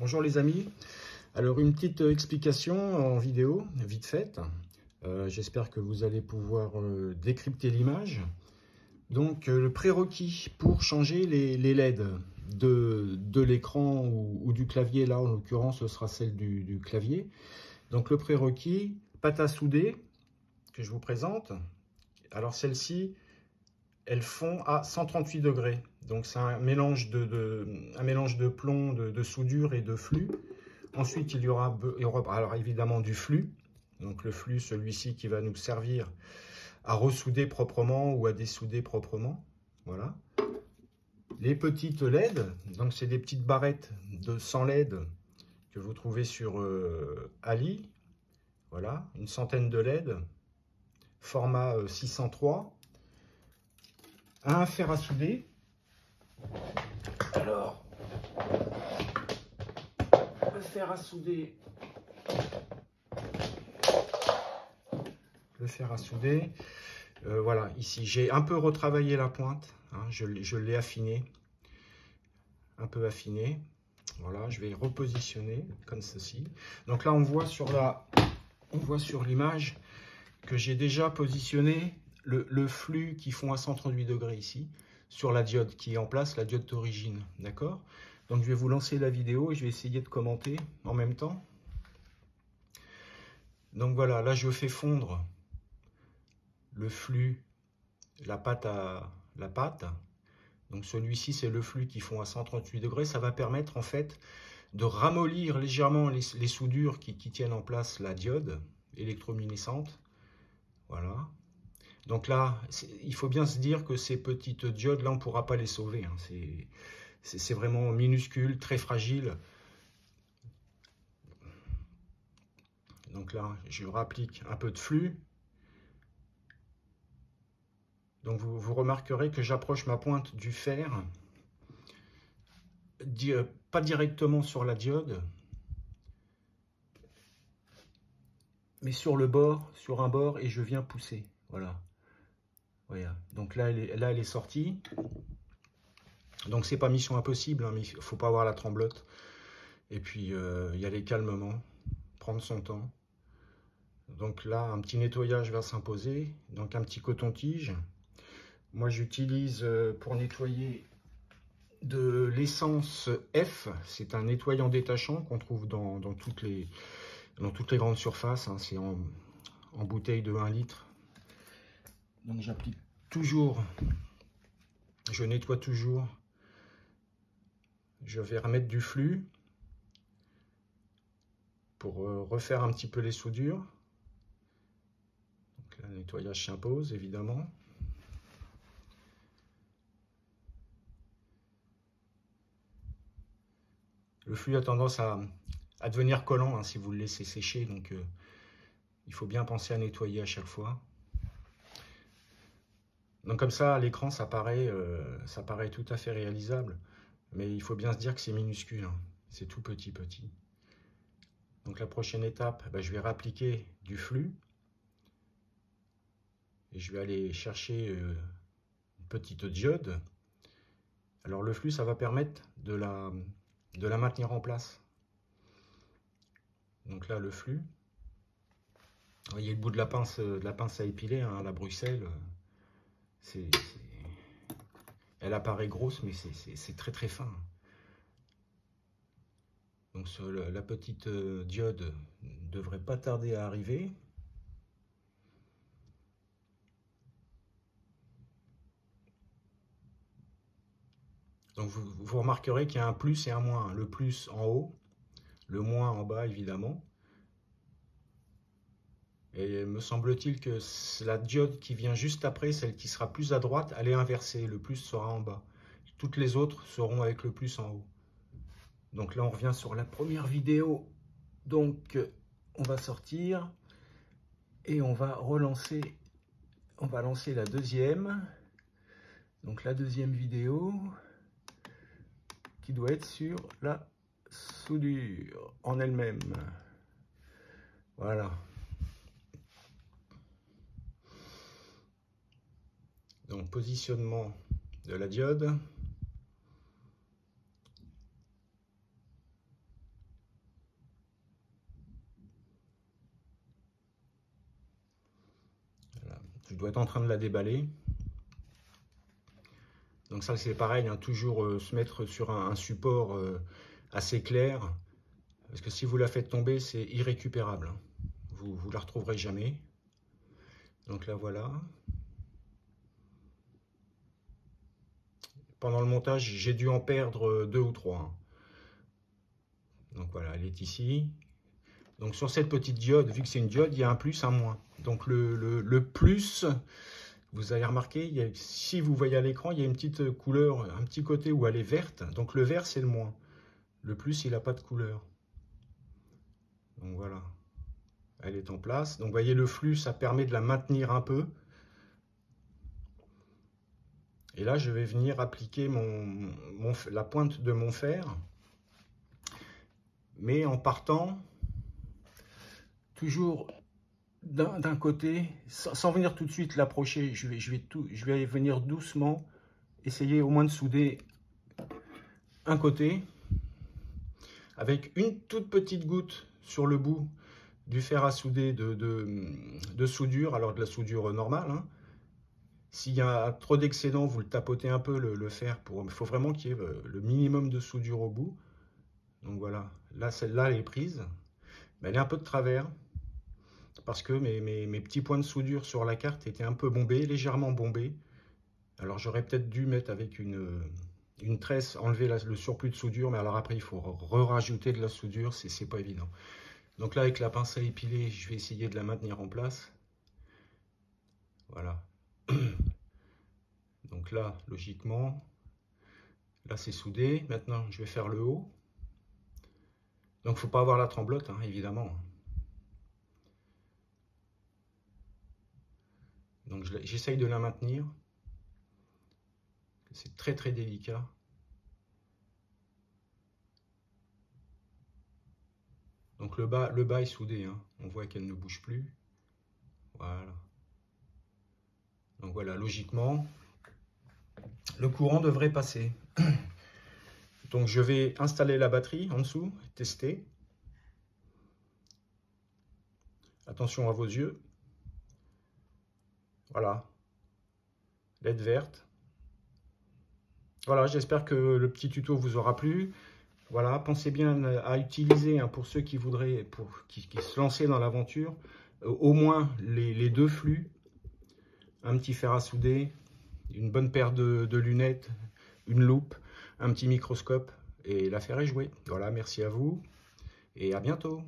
Bonjour les amis, alors une petite explication en vidéo, vite faite. J'espère que vous allez pouvoir décrypter l'image. Donc le prérequis pour changer les LED de l'écran ou du clavier, là en l'occurrence ce sera celle du clavier. Donc le prérequis, pâte à souder que je vous présente. Alors celle-ci, elles font à 138 degrés. Donc c'est un mélange de plomb, de soudure et de flux. Ensuite, il y aura alors évidemment du flux. Donc le flux, celui-ci qui va nous servir à ressouder proprement ou à dessouder proprement. Voilà. Les petites LED, donc c'est des petites barrettes de 100 LED que vous trouvez sur Ali. Voilà, une centaine de LED, format 603. Un fer à souder. Alors, le fer à souder. Le fer à souder. Voilà, ici, j'ai un peu retravaillé la pointe. Hein, je l'ai affiné. Un peu affiné. Voilà, je vais repositionner comme ceci. Donc là, on voit sur l'image que j'ai déjà positionné le flux qui font à 138 degrés ici, sur la diode qui est en place, la diode d'origine, d'accord? Donc je vais vous lancer la vidéo et je vais essayer de commenter en même temps. Donc voilà, là je fais fondre le flux, la pâte. Donc celui-ci c'est le flux qui font à 138 degrés, ça va permettre en fait de ramollir légèrement les soudures qui tiennent en place la diode électroluminescente. Voilà. Donc là, il faut bien se dire que ces petites diodes, là, on ne pourra pas les sauver. Hein. C'est vraiment minuscule, très fragile. Donc là, je rapplique un peu de flux. Donc vous remarquerez que j'approche ma pointe du fer, pas directement sur la diode, mais sur le bord, sur un bord, et je viens pousser. Voilà. Voilà. Donc là, elle est sortie. Donc c'est pas mission impossible, hein, mais il ne faut pas avoir la tremblote. Et puis y aller calmement, prendre son temps. Donc là, un petit nettoyage va s'imposer. Donc un petit coton-tige. Moi, j'utilise pour nettoyer de l'essence F. C'est un nettoyant détachant qu'on trouve dans toutes les grandes surfaces. Hein. C'est en bouteille de 1 litre. Donc j'applique toujours. Je nettoie toujours. Je vais remettre du flux pour refaire un petit peu les soudures. Donc là, le nettoyage s'impose, évidemment. Le flux a tendance à devenir collant hein, si vous le laissez sécher, donc il faut bien penser à nettoyer à chaque fois. Donc comme ça, à l'écran, ça paraît tout à fait réalisable, mais il faut bien se dire que c'est minuscule, hein. C'est tout petit. Donc la prochaine étape, je vais réappliquer du flux, et je vais aller chercher une petite diode. Alors le flux, ça va permettre de la maintenir en place. Donc là, le flux. Vous voyez le bout de la pince à épiler, hein, la Bruxelles. Elle apparaît grosse, mais c'est très fin. Donc la petite diode ne devrait pas tarder à arriver. Donc vous remarquerez qu'il y a un plus et un moins. Le plus en haut, le moins en bas évidemment. Et me semble-t-il que la diode qui vient juste après, celle qui sera plus à droite, elle est inversée. Le plus sera en bas. Toutes les autres seront avec le plus en haut. Donc là, on revient sur la première vidéo. Donc, on va sortir et on va relancer. On va lancer la deuxième. Donc la deuxième vidéo qui doit être sur la soudure en elle-même. Voilà. Donc positionnement de la diode. Je dois être en train de la déballer. Donc ça c'est pareil, hein, toujours se mettre sur un support assez clair. Parce que si vous la faites tomber, c'est irrécupérable. Hein. Vous la retrouverez jamais. Donc là voilà. Pendant le montage, j'ai dû en perdre 2 ou 3. Hein. Donc voilà, elle est ici. Donc sur cette petite diode, vu que c'est une diode, il y a un plus, un moins. Donc le plus, vous avez remarqué, si vous voyez à l'écran, il y a une petite couleur, un petit côté où elle est verte. Donc le vert, c'est le moins. Le plus, il n'a pas de couleur. Donc voilà, elle est en place. Donc vous voyez, le flux, ça permet de la maintenir un peu. Et là, je vais venir appliquer la pointe de mon fer. Mais en partant, toujours d'un côté, sans venir tout de suite l'approcher, je vais venir doucement, essayer au moins de souder un côté, avec une toute petite goutte sur le bout du fer à souder de soudure, alors de la soudure normale. Hein. S'il y a trop d'excédent, vous le tapotez un peu le fer. Il faut vraiment qu'il y ait le minimum de soudure au bout. Donc voilà, là celle-là elle est prise, mais elle est un peu de travers. Parce que mes petits points de soudure sur la carte étaient un peu bombés, légèrement bombés. Alors j'aurais peut-être dû mettre avec une tresse, enlever le surplus de soudure, mais alors après il faut rajouter de la soudure, c'est pas évident. Donc là avec la pince à épiler, je vais essayer de la maintenir en place. Voilà. Donc là, logiquement, là c'est soudé. Maintenant je vais faire le haut. Donc il ne faut pas avoir la tremblote, hein, évidemment. Donc j'essaye de la maintenir. C'est très très délicat. Donc le bas est soudé, hein. On voit qu'elle ne bouge plus. Voilà. Donc voilà, logiquement, le courant devrait passer. Donc je vais installer la batterie en dessous, tester. Attention à vos yeux. Voilà. LED verte. Voilà, j'espère que le petit tuto vous aura plu. Voilà, pensez bien à utiliser, hein, pour ceux qui voudraient, qui se lancer dans l'aventure, au moins les 2 flux, un petit fer à souder, une bonne paire de lunettes, une loupe, un petit microscope, et l'affaire est jouée. Voilà, merci à vous, et à bientôt.